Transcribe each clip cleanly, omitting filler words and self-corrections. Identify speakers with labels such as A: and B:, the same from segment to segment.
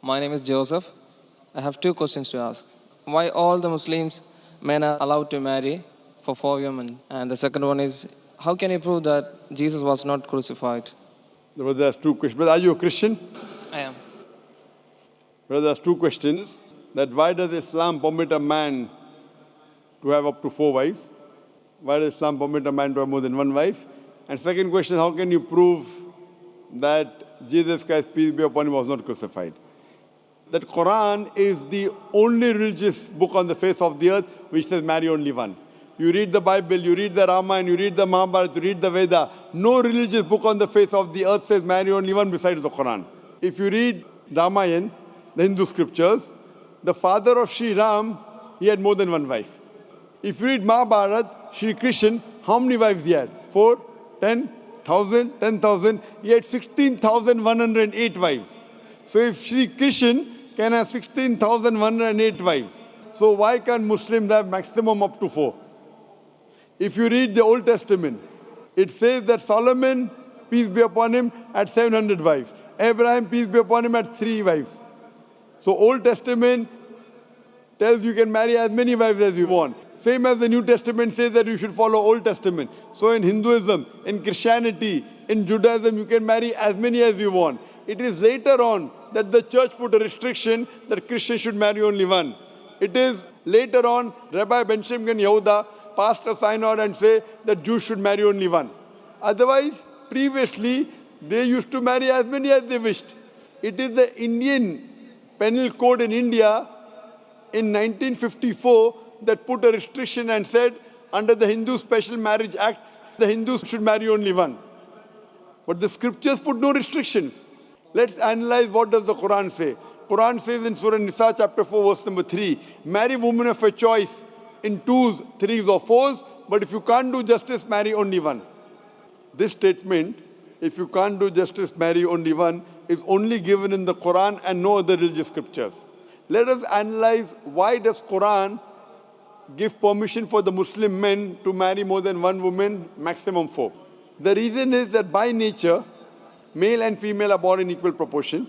A: My name is Joseph. I have two questions to ask. Why all the Muslims men are allowed to marry for 4 women? And the second one is, how can you prove that Jesus was not crucified?
B: Brother, there's two questions. Brother, are you a Christian?
A: I am.
B: Brother, there's two questions. That why does Islam permit a man to have up to 4 wives? Why does Islam permit a man to have more than one wife? And second question, how can you prove that Jesus Christ, peace be upon him, was not crucified? That Quran is the only religious book on the face of the earth which says marry only one. You read the Bible, you read the Ramayana, you read the Mahabharata, you read the Veda. No religious book on the face of the earth says marry only one besides the Quran. If you read Ramayana, the Hindu scriptures, the father of Sri Ram, he had more than one wife. If you read Mahabharata, Sri Krishna, how many wives he had? 4, 10, 1,000, 10,000. He had 16,108 wives. So if Sri Krishna can have 16,108 wives, so why can't Muslims have maximum up to 4? If you read the Old Testament, it says that Solomon, peace be upon him, had 700 wives. Abraham, peace be upon him, had 3 wives. So Old Testament tells you can marry as many wives as you want. Same as the New Testament says that you should follow Old Testament. So in Hinduism, in Christianity, in Judaism, you can marry as many as you want. It is later on that the church put a restriction that Christians should marry only one. It is later on Rabbi Benjamin Yehuda passed a synod and say that Jews should marry only one. Otherwise, previously, they used to marry as many as they wished. It is the Indian Penal Code in India in 1954 that put a restriction and said under the Hindu Special Marriage Act, the Hindus should marry only one. But the scriptures put no restrictions. Let's analyze what does the Quran say. Quran says in Surah Nisa chapter 4 verse number 3, marry women of your choice in 2s, 3s or 4s, but if you can't do justice, marry only one. This statement, if you can't do justice, marry only one, is only given in the Quran and no other religious scriptures. Let us analyze why does Quran give permission for the Muslim men to marry more than one woman, maximum 4. The reason is that by nature, male and female are born in equal proportion.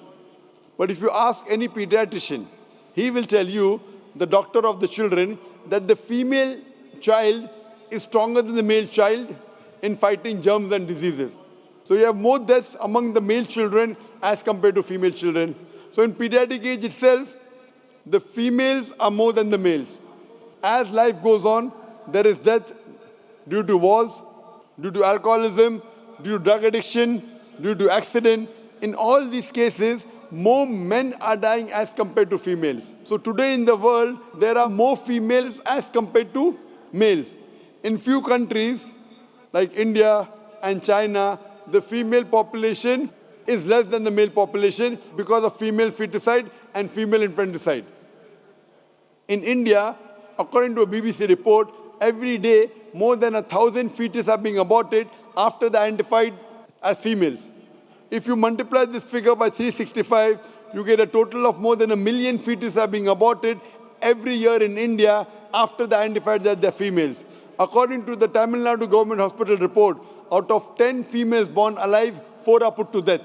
B: But if you ask any pediatrician, he will tell you, the doctor of the children, that the female child is stronger than the male child in fighting germs and diseases. So you have more deaths among the male children as compared to female children. So in pediatric age itself, the females are more than the males. As life goes on, there is death due to wars, due to alcoholism, due to drug addiction, due to accident. In all these cases, more men are dying as compared to females. So today in the world, there are more females as compared to males. In few countries, like India and China, the female population is less than the male population because of female feticide and female infanticide. In India, according to a BBC report, every day more than 1,000 fetuses are being aborted after they are identified as females. If you multiply this figure by 365, you get a total of more than 1 million fetuses are being aborted every year in India after they are identified that they are females. According to the Tamil Nadu government hospital report, out of 10 females born alive, 4 are put to death.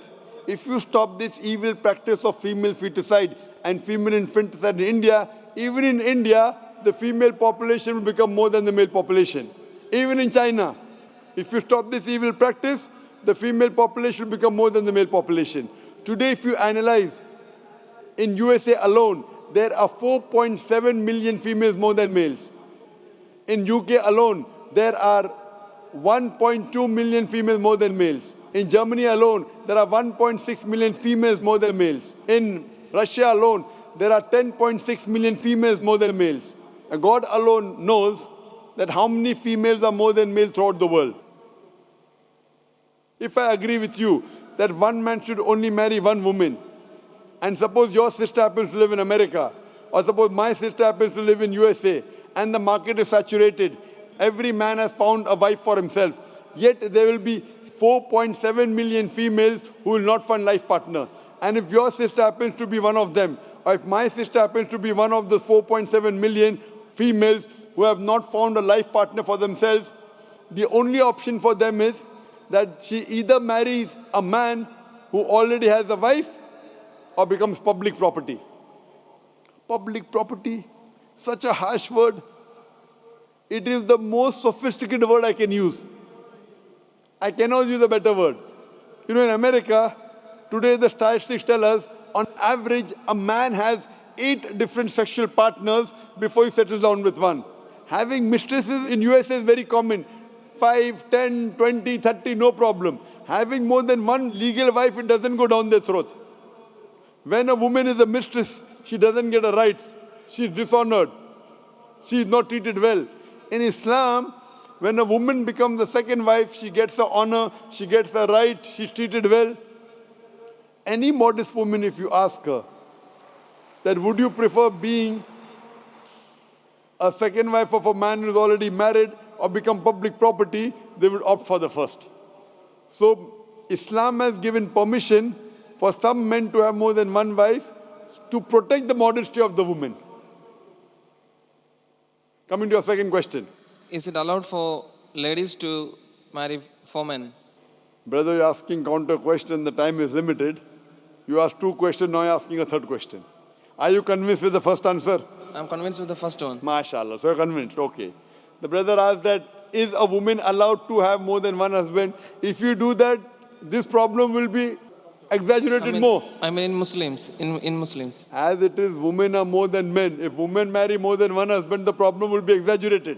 B: If you stop this evil practice of female feticide and female infanticide in India, even in India, the female population will become more than the male population. Even in China, if you stop this evil practice, the female population will become more than the male population. Today, if you analyze, in USA alone, there are 4.7 million females more than males. In UK alone, there are 1.2 million females more than males. In Germany alone, there are 1.6 million females more than males. In Russia alone, there are 10.6 million females more than males. And God alone knows that how many females are more than males throughout the world. If I agree with you that one man should only marry one woman, and suppose your sister happens to live in America, or suppose my sister happens to live in USA, and the market is saturated, every man has found a wife for himself, yet there will be 4.7 million females who will not find life partner. And if your sister happens to be one of them, or if my sister happens to be one of the 4.7 million females who have not found a life partner for themselves, the only option for them is that she either marries a man who already has a wife, or becomes public property? Public property, such a harsh word. It is the most sophisticated word I can use. I cannot use a better word. You know, in America, today the statistics tell us, on average, a man has 8 different sexual partners before he settles down with one. Having mistresses in USA is very common. 5, 10, 20, 30, no problem. Having more than one legal wife, it doesn't go down their throat. When a woman is a mistress, she doesn't get her rights. She is dishonored. She is not treated well. In Islam, when a woman becomes the second wife, she gets her honor, she gets her right, she's treated well. Any modest woman, if you ask her, that would you prefer being a second wife of a man who is already married or become public property, they would opt for the first. So Islam has given permission for some men to have more than one wife to protect the modesty of the woman. Coming to your second question.
A: Is it allowed for ladies to marry 4 men?
B: Brother, you're asking counter question, the time is limited. You asked 2 questions, now you're asking a 3rd question. Are you convinced with the first answer?
A: I'm convinced with the first one.
B: MashaAllah, so you're convinced, okay. The brother asked that, is a woman allowed to have more than one husband? If you do that, this problem will be exaggerated more.
A: I mean in Muslims, in Muslims.
B: As it is, women are more than men. If women marry more than one husband, the problem will be exaggerated.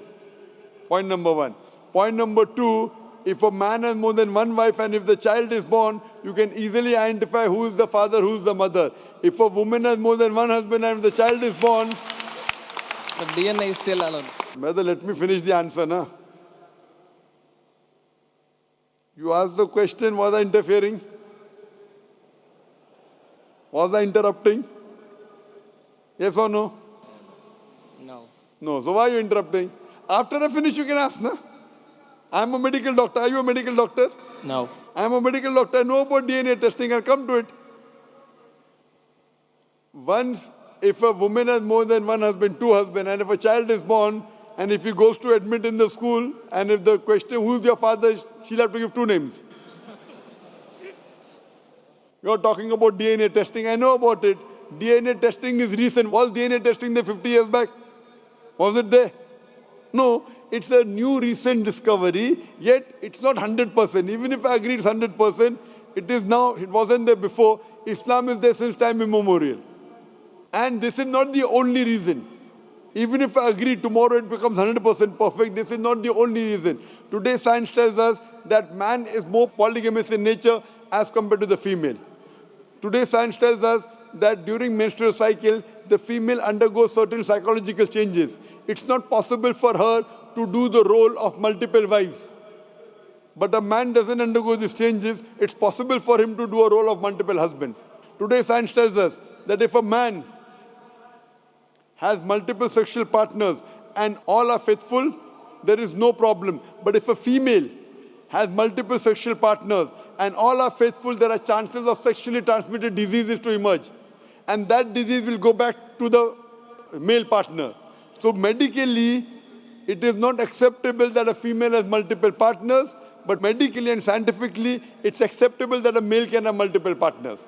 B: Point number 1. Point number 2, if a man has more than one wife and if the child is born, you can easily identify who is the father, who is the mother. If a woman has more than one husband and if the child is born...
A: But DNA is still allowed.
B: Brother, let me finish the answer, na? You asked the question, was I interfering? Was I interrupting? Yes or no?
A: No.
B: No. So why are you interrupting? After I finish, you can ask, na? I'm a medical doctor. Are you a medical doctor?
A: No.
B: I'm a medical doctor. I know about DNA testing. I'll come to it. Once, if a woman has more than one husband, 2 husbands, and if a child is born, and if he goes to admit in the school, and if the question, who's your father, she'll have to give 2 names. You're talking about DNA testing. I know about it. DNA testing is recent. Was DNA testing there 50 years back? Was it there? No. It's a new recent discovery, yet it's not 100%. Even if I agree it's 100%, it is now, it wasn't there before. Islam is there since time immemorial. And this is not the only reason. Even if I agree tomorrow it becomes 100% perfect, this is not the only reason. Today science tells us that man is more polygamous in nature as compared to the female. Today science tells us that during menstrual cycle, the female undergoes certain psychological changes. It's not possible for her to do the role of multiple wives. But a man doesn't undergo these changes, it's possible for him to do a role of multiple husbands. Today science tells us that if a man has multiple sexual partners and all are faithful, there is no problem. But if a female has multiple sexual partners and all are faithful, there are chances of sexually transmitted diseases to emerge. And that disease will go back to the male partner. So medically, it is not acceptable that a female has multiple partners, but medically and scientifically, it's acceptable that a male can have multiple partners.